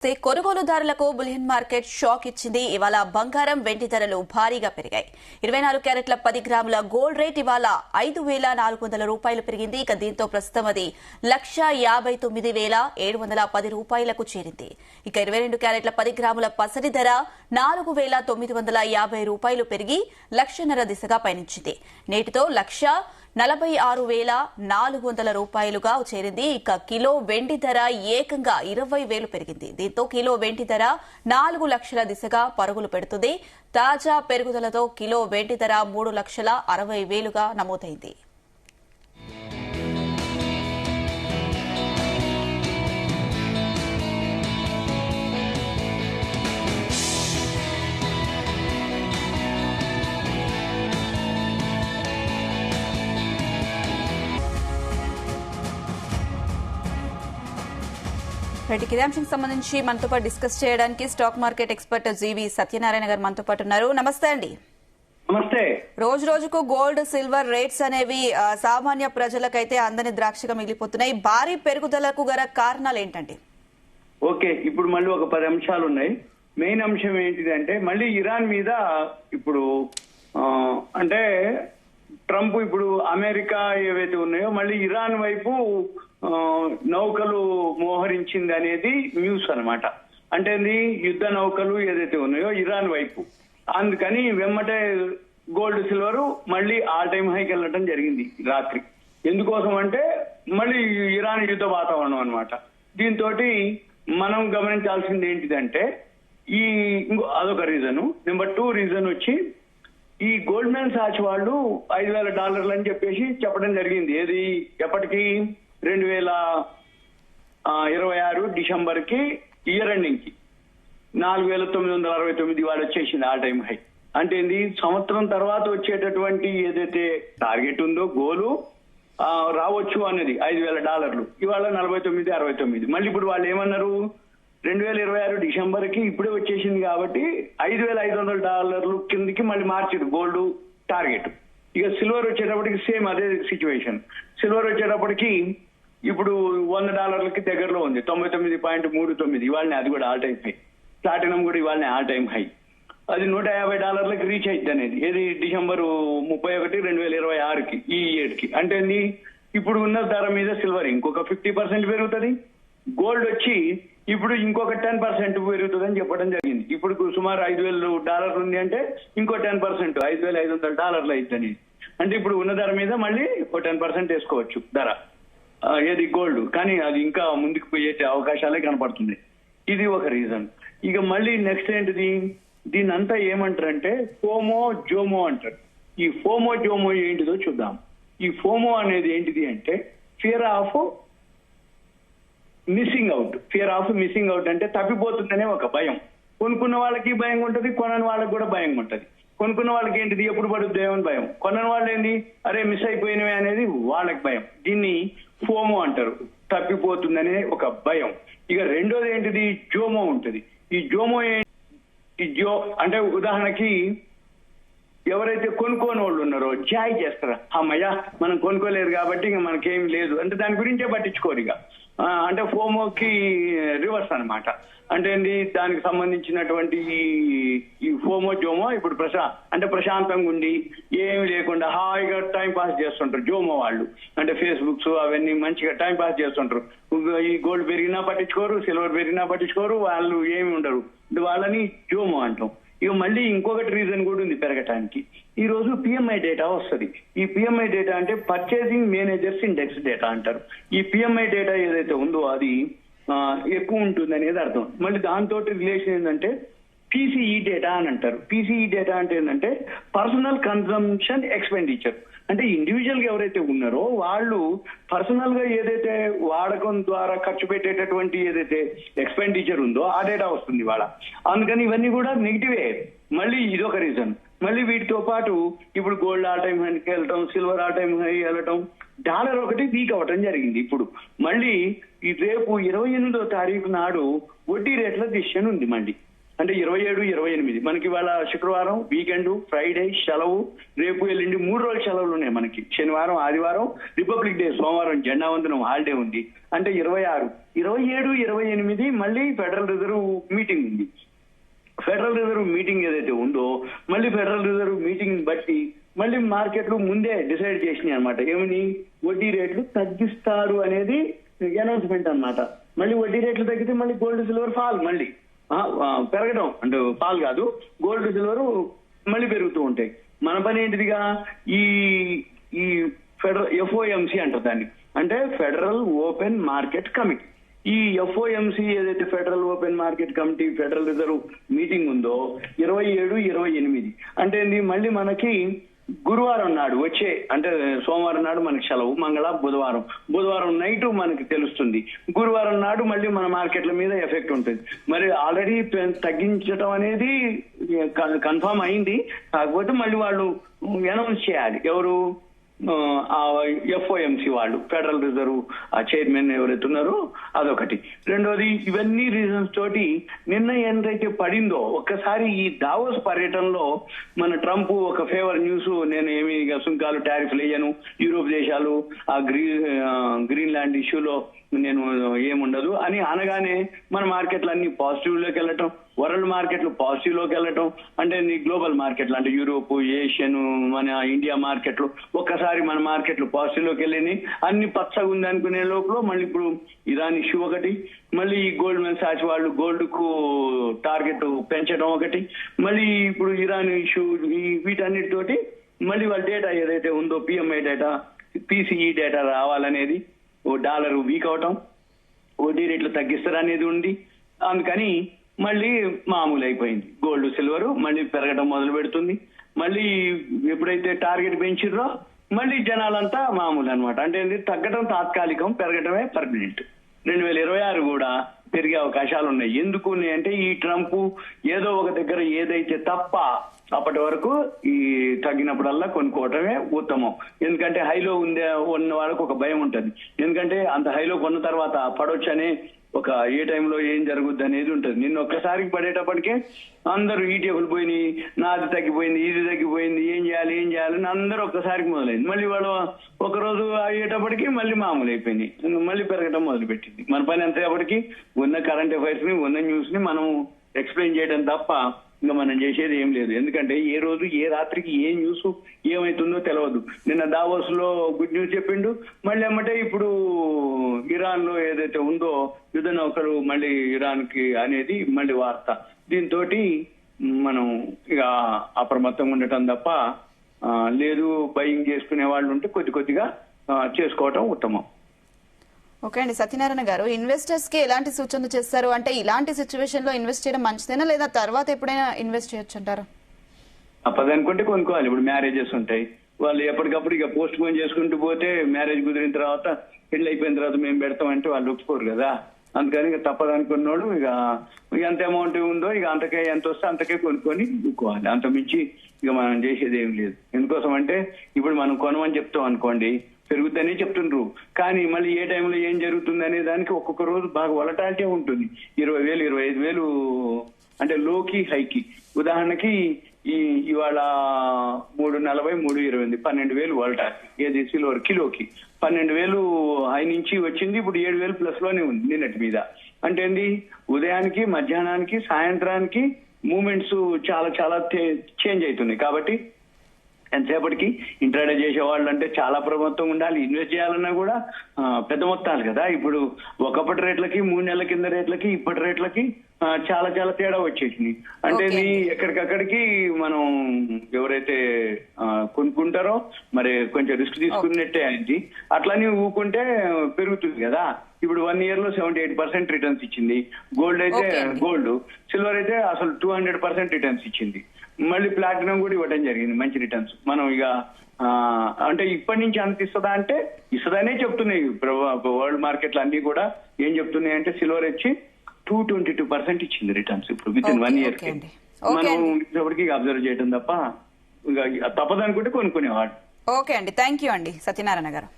కొనుగోలుదారులకు bullion market shock ఇచ్చింది. ఇవాళ బంగారం వెండి ధరలు భారీగా పెరిగాయి. 24 క్యారెట్ల 10 గ్రాముల గోల్డ్ రేట్ ఇవాళ 5,400 రూపాయలు పెరిగింది. ఇక దీంతో ప్రస్తుతం అది 1,59,710 రూపాయలకు చేరింది. ఇక 22 క్యారెట్ల 10 గ్రాముల పసడి ధర 4,950 రూపాయలు పెరిగి 1,00,000 దిశగా పయనించింది. నేటితో 1,46,400 రూపాయలుగా చేరింది. ఇక కిలో వెండి ధర ఏకంగా 20,000 పెరిగింది. దీంతో కిలో వెండి ధర 4 లక్షల దిశగా పరుగులు పెడుతుంది. తాజా పెరుగుదలతో కిలో వెండి ధర 3,60,000గా నమోదైంది. ఇదే అంశానికి సంబంధించి మనతో పాటు డిస్కస్ చేయడానికి స్టాక్ మార్కెట్ ఎక్స్పర్ట్ జీవి సత్యనారాయణ గారు మనతో పాటు ఉన్నారు. నమస్తే అండి. నమస్తే. రోజు రోజుకు గోల్డ్ సిల్వర్ రేట్స్ అనేవి సామాన్య ప్రజలకైతే అందని ద్రాక్షగా మిగిలిపోతున్నాయి. భారీ పెరుగుదలకు గల కారణాలు ఏంటండి? ఓకే, ఇప్పుడు మళ్ళీ ఒక 10 అంశాలు ఉన్నాయి. మెయిన్ అంశం ఏంటిదంటే మళ్ళీ ఇరాన్ మీద ఇప్పుడు అంటే ట్రంప్ ఇప్పుడు అమెరికా ఏవైతే ఉన్నాయో మళ్ళీ ఇరాన్ వైపు నౌకలు మోహరించింది అనేది న్యూస్ అనమాట. అంటే యుద్ధ నౌకలు ఏదైతే ఉన్నాయో ఇరాన్ వైపు, అందుకని వెమ్మటే గోల్డ్ సిల్వర్ మళ్ళీ ఆల్ టైమ్ హైకి వెళ్ళటం జరిగింది రాత్రి. ఎందుకోసం అంటే మళ్ళీ ఇరాన్ యుద్ధ వాతావరణం అనమాట. దీంతో మనం గమనించాల్సింది ఏంటిదంటే అదొక రీజను. నెంబర్ 2 రీజన్ వచ్చి ఈ గోల్డ్మెన్ సాచ్ వాళ్ళు $5,000 అని చెప్పేసి చెప్పడం జరిగింది. ఏది ఎప్పటికీ 2026 డిసెంబర్ కి ఇయర్ ఎండింగ్ కి 4,969 వాళ్ళు వచ్చేసింది ఆల్ టైమ్ హై. అంటే సంవత్సరం తర్వాత వచ్చేటటువంటి ఏదైతే టార్గెట్ ఉందో గోలు రావచ్చు అనేది $5,000. ఇవాళ 49,69. మళ్ళీ ఇప్పుడు వాళ్ళు ఏమన్నారు, 2026 డిసెంబర్ కి ఇప్పుడే వచ్చేసింది కాబట్టి $5,500 కిందకి మళ్ళీ మార్చారు గోల్డ్ టార్గెట్. ఇక సిల్వర్ వచ్చేటప్పటికి సేమ్ అదే సిచ్యువేషన్. సిల్వర్ వచ్చేటప్పటికి ఇప్పుడు $100 దగ్గరలో ఉంది, 99.39. ఇవాళనే అది కూడా ఆల్ టైమ్ హై. ప్లాటినం కూడా ఇవాళనే ఆల్ టైమ్ హై. అది $150 రీచ్ అయింది అనేది ఏది డిసెంబర్ 31, 2026కి ఈ ఇయర్ కి. అంటే ఇప్పుడు ఉన్న ధర మీద సిల్వర్ ఇంకొక 50% పెరుగుతుంది, గోల్డ్ వచ్చి ఇప్పుడు ఇంకొక 10% పెరుగుతుందని చెప్పడం జరిగింది. ఇప్పుడు సుమారు $5,000 ఉంది అంటే ఇంకో 10% $5,500 అవుతుంది. అంటే ఇప్పుడు ఉన్న ధర మీద మళ్ళీ ఒక 10% వేసుకోవచ్చు ధర ఏది గోల్డ్. కానీ అది ఇంకా ముందుకు పోయే అవకాశాలే కనపడుతుంది. ఇది ఒక రీజన్. ఇక మళ్ళీ నెక్స్ట్ ఏంటిది, దీని అంతా ఏమంటారంటే ఫోమో జోమో అంటారు. ఈ ఫోమో జోమో ఏంటిదో చూద్దాం. ఈ ఫోమో అనేది ఏంటిది అంటే ఫియర్ ఆఫ్ మిస్సింగ్ అవుట్ అంటే తప్పిపోతుందనే ఒక భయం. కొనుక్కున్న వాళ్ళకి భయం ఉంటుంది, కొనని వాళ్ళకి కూడా భయం ఉంటుంది. కొనుక్కున్న వాళ్ళకి ఏంటిది ఎప్పుడు పడుద్ది ఏమని భయం, కొనని వాళ్ళు ఏంది అరే మిస్ అయిపోయినవి అనేది వాళ్ళకి భయం. దీన్ని ఫోమో అంటారు, తప్పిపోతుందనే ఒక భయం. ఇక రెండోది ఏంటిది జోమో ఉంటుంది. ఈ జోమో అంటే ఉదాహరణకి ఎవరైతే కొనుక్కోని వాళ్ళు ఉన్నారో జాయ్ చేస్తారా, అమ్మయ్యా మనం కొనుక్కోలేదు కాబట్టి ఇంకా మనకేం లేదు అంటే దాని గురించే పట్టించుకోరు. ఇక అంటే ఫోమోకి రివర్స్ అనమాట. అంటే దానికి సంబంధించినటువంటి ఈ ఫోమో జోమో ఇప్పుడు ప్రశాంతంగా ఉండి ఏమి లేకుండా హాయిగా టైం పాస్ చేస్తుంటారు జోమో వాళ్ళు. అంటే ఫేస్బుక్స్ అవన్నీ మంచిగా టైం పాస్ చేస్తుంటారు. ఈ గోల్డ్ పెరిగినా పట్టించుకోరు, సిల్వర్ పెరిగినా పట్టించుకోరు, వాళ్ళు ఏమి ఉండరు, వాళ్ళని జోమో అంటాం. ఇక మళ్ళీ ఇంకొకటి రీజన్ కూడా ఉంది పెరగటానికి. ఈ రోజు పిఎంఐ డేటా వస్తుంది. ఈ పిఎంఐ డేటా అంటే పర్చేసింగ్ మేనేజర్స్ ఇండెక్స్ డేటా అంటారు. ఈ పిఎంఐ డేటా ఏదైతే ఉందో అది ఎక్కువ ఉంటుంది అనేది అర్థం. మళ్ళీ దాంతో రిలేషన్ ఏంటంటే పీసీఈ డేటా అని అంటారు. పీసీఈ డేటా అంటే ఏంటంటే పర్సనల్ కన్సంప్షన్ ఎక్స్పెండిచర్. అంటే ఇండివిజువల్ గా ఎవరైతే ఉన్నారో వాళ్ళు పర్సనల్ గా ఏదైతే వాడకం ద్వారా ఖర్చు పెట్టేటటువంటి ఏదైతే ఎక్స్పెండిచర్ ఉందో ఆ డేటా వస్తుంది వాళ్ళ. అందుకని ఇవన్నీ కూడా నెగిటివే. మళ్ళీ ఇదొక రీజన్. మళ్ళీ వీటితో పాటు ఇప్పుడు గోల్డ్ ఆల్ టైమ్ హైకి వెళ్ళటం, సిల్వర్ ఆల్ టైమ్ హై వెళ్ళటం, డాలర్ ఒకటి వీక్ అవటం జరిగింది. ఇప్పుడు మళ్ళీ ఈ రేపు 28వ తారీఖు నాడు వడ్డీ రేట్ల డిసిషన్ ఉంది మళ్ళీ. అంటే 27, 28 మనకి ఇవాళ శుక్రవారం వీకెండ్, ఫ్రైడే సెలవు, రేపు ఎల్లుండి 3 రోజులు సెలవులు ఉన్నాయి మనకి. శనివారం, ఆదివారం రిపబ్లిక్ డే, సోమవారం జెండా వందనం హాలిడే ఉంది. అంటే 26 27, 28 మళ్ళీ ఫెడరల్ రిజర్వ్ మీటింగ్ ఉంది. ఫెడరల్ రిజర్వ్ మీటింగ్ ఏదైతే ఉందో మళ్ళీ ఫెడరల్ రిజర్వ్ మీటింగ్ బట్టి మళ్ళీ మార్కెట్లు ముందే డిసైడ్ చేసినాయి అనమాట. ఏమని వడ్డీ రేట్లు తగ్గిస్తారు అనేది అనౌన్స్మెంట్ అన్నమాట. మళ్ళీ వడ్డీ రేట్లు తగ్గితే మళ్ళీ గోల్డ్ సిల్వర్ ఫాల్, మళ్ళీ పెరగడం అంటే ఫాల్ కాదు, గోల్డ్ సిల్వర్ మళ్ళీ పెరుగుతూ ఉంటాయి. మన పని ఏంటిదిగా ఈ ఫెడరల్ FOMC అంటారు దాన్ని, అంటే ఫెడరల్ ఓపెన్ మార్కెట్ కమిటీ. ఈ FOMC ఏదైతే federal open market committee federal reserve meeting ఉందో 27, 28 అంటే మళ్ళీ మనకి గురువారం నాడు వచ్చే, అంటే సోమవారం నాడు మనకి సెలవు, బుధవారం నైట్ మనకి తెలుస్తుంది. గురువారం నాడు మళ్ళీ మన మార్కెట్ల మీద ఎఫెక్ట్ ఉంటుంది. మరి ఆల్రెడీ తగ్గించడం అనేది కన్ఫర్మ్ అయింది, కాకపోతే మళ్ళీ వాళ్ళు అనౌన్స్ చేయాలి. ఎవరు? FOMC వాళ్ళు, ఫెడరల్ రిజర్వ్ చైర్మన్ ఎవరైతే ఉన్నారో అదొకటి. రెండోది, ఇవన్నీ రీజన్స్ తోటి నిన్న ఎంతైతే పడిందో ఒక్కసారి ఈ దావోస్ పర్యటనలో మన ట్రంప్ ఒక ఫేవర్ న్యూస్, నేను ఏమి సుంకాలు టారిఫ్లు వేయను, యూరోప్ దేశాలు ఆ గ్రీన్లాండ్ ఇష్యూలో నేను ఏముండదు అని అనగానే మన మార్కెట్లు అన్ని పాజిటివ్ లోకి వెళ్ళటం, వరల్డ్ మార్కెట్లు పాజిటివ్ లోకి వెళ్ళటం, అంటే గ్లోబల్ మార్కెట్లు అంటే యూరోప్, ఏషియన్, మన ఇండియా మార్కెట్లు ఒక్కసారి మన మార్కెట్లు పాజిటివ్ లోకి వెళ్ళినాయి. అన్ని పచ్చగా ఉంది అనుకునే లోపల మళ్ళీ ఇప్పుడు ఇరాన్ ఇష్యూ ఒకటి, మళ్ళీ ఈ గోల్డ్మెన్ సాచ్ వాళ్ళు గోల్డ్ కు టార్గెట్ పెంచడం ఒకటి, మళ్ళీ ఇప్పుడు ఇరాన్ ఇష్యూ, వీటన్నిటితోటి మళ్ళీ వాళ్ళ డేటా ఏదైతే ఉందో PMI డేటా, PCE డేటా రావాలనేది, డాలర్ వీక్ అవటం, వడ్డీ రేట్లు తగ్గిస్తారనేది ఉంది. అందుకని మళ్ళీ మామూలు అయిపోయింది. గోల్డ్ సిల్వర్ మళ్ళీ పెరగడం మొదలు పెడుతుంది. మళ్ళీ ఎప్పుడైతే టార్గెట్ పెంచిర్రో మళ్ళీ జనాలంతా మామూలు అనమాట. అంటే తగ్గడం తాత్కాలికం, పెరగటమే పర్మనెంట్. 2026 కూడా పెరిగే అవకాశాలు ఉన్నాయి. ఎందుకు అంటే ఈ ట్రంప్ ఏదో ఒక దగ్గర ఏదైతే తప్ప అప్పటి వరకు ఈ తగ్గినప్పుడల్లా కొనుక్కోవటమే ఉత్తమం. ఎందుకంటే హైలో ఉన్న వాళ్ళకు ఒక భయం ఉంటుంది. ఎందుకంటే అంత హైలో కొన్న తర్వాత పడొచ్చనే ఒక ఏ టైంలో ఏం జరుగుద్ది అనేది ఉంటుంది. నిన్న ఒక్కసారికి పడేటప్పటికే అందరూ ఈటీఎఫ్లు పోయినాయి, నాది తగ్గిపోయింది, ఇది తగ్గిపోయింది, ఏం చేయాలని అందరూ ఒక్కసారికి మొదలైంది. మళ్ళీ వాళ్ళు ఒక రోజు అయ్యేటప్పటికి మళ్ళీ మామూలు అయిపోయింది, మళ్ళీ పెరగడం మొదలుపెట్టింది. మన పని ఎంతసేపటికి ఉన్న కరెంట్ అఫైర్స్ ని, ఉన్న న్యూస్ ని మనం ఎక్స్ప్లెయిన్ చేయడం తప్ప ఇంకా మనం చేసేది ఏం లేదు. ఎందుకంటే ఏ రోజు ఏ రాత్రికి ఏ న్యూస్ ఏమైతుందో తెలియదు. నిన్న దావోస్ లో గుడ్ న్యూస్ చెప్పిండు, మళ్ళీ ఏమంటే ఇప్పుడు ఇరాన్ లో ఏదైతే ఉందో యుద్ధ నౌకలు మళ్ళీ ఇరాన్ కి అనేది మళ్ళీ వార్త. దీంతో మనం ఇక అప్రమత్తంగా ఉండటం తప్ప లేదు. బయింగ్ చేసుకునే వాళ్ళు ఉంటే కొద్దిగా చేసుకోవటం ఉత్తమం. ఓకే అండి, సత్యనారాయణ గారు, ఇన్వెస్టర్స్ కి ఎలాంటి సూచనలు చేస్తారు? అంటే ఇలాంటి సిచ్యువేషన్ లో ఇన్వెస్ట్ చేయడం మంచిదేనా, లేదా తర్వాత ఎప్పుడైనా ఇన్వెస్ట్ చేయొచ్చు అంటారా? అప్పదనుకుంటే కొనుక్కోవాలి. ఇప్పుడు మ్యారేజెస్ ఉంటాయి, వాళ్ళు ఎప్పటికప్పుడు ఇక పోస్ట్ పోన్ చేసుకుంటూ పోతే మ్యారేజ్ కుదిరిన తర్వాత, పెళ్లి అయిపోయిన తర్వాత మేము పెడతామంటే వాళ్ళు ఒప్పుకోరు కదా. అందుకని ఇక తప్పదనుకున్నోడు ఇక ఎంత అమౌంట్ ఉందో ఇక అంతకే ఎంత వస్తే అంతకే కొనుక్కొని ఊక్కోవాలి. అంత మించి ఇక మనం చేసేది ఏం లేదు. ఎందుకోసం అంటే ఇప్పుడు మనం కొనమని చెప్తాం అనుకోండి, పెరుగుతుందని చెప్తుండ్రు, కానీ మళ్ళీ ఏ టైంలో ఏం జరుగుతుంది అనే దానికి ఒక్కొక్క రోజు బాగా వొలటాలిటీ ఉంటుంది. 20,000, 25,000 అంటే లోకి హైకి. ఉదాహరణకి ఇవాళ 3.40, 3.20, 12,000 వొలటాలిటీ. ఏది సిల్వర్ కిలోకి 12,000 హై నుంచి వచ్చింది, ఇప్పుడు 7,000 ప్లస్ లోనే ఉంది నిన్నటి మీద. అంటే ఏంది, ఉదయానికి, మధ్యాహ్నానికి, సాయంత్రానికి మూమెంట్స్ చాలా చేంజ్ అవుతున్నాయి. కాబట్టి ఎంతసేపటికి ఇంట్రాడే చేసే వాళ్ళు అంటే చాలా ప్రభుత్వం ఉండాలి. ఇన్వెస్ట్ చేయాలన్నా కూడా పెద్ద మొత్తాలు కదా. ఇప్పుడు ఒకప్పటి రేట్లకి, 3 నెలల కింద రేట్లకి, ఇప్పటి రేట్లకి చాలా తేడా వచ్చేసింది. అంటే ఎక్కడికక్కడికి మనం ఎవరైతే కొనుక్కుంటారో మరి కొంచెం రిస్క్ తీసుకున్నట్టే అయింది. అట్లని ఊకుంటే పెరుగుతుంది కదా. ఇప్పుడు 1 year లో 78% రిటర్న్స్ ఇచ్చింది గోల్డ్ అయితే. గోల్డ్, సిల్వర్ అయితే అసలు 200% రిటర్న్స్ ఇచ్చింది. మళ్ళీ ప్లాటినం కూడా ఇవ్వడం జరిగింది మంచి రిటర్న్స్. మనం ఇక అంటే ఇప్పటి నుంచి అంత ఇస్తుందా అంటే ఇస్తుందనే చెప్తున్నాయి వరల్డ్ మార్కెట్లు అన్ని కూడా. ఏం చెప్తున్నాయి అంటే సిల్వర్ వచ్చి 222% ఇచ్చింది రిటర్న్స్ ఇప్పుడు విత్ ఇన్ 1 year కి. మనం ఇప్పటికీ అబ్జర్వ్ చేయడం తప్ప ఇక తప్పదనుకుంటే కొనుక్కునేవాడు. ఓకే అండి, థ్యాంక్ యూ అండి సత్యనారాయణ గారు.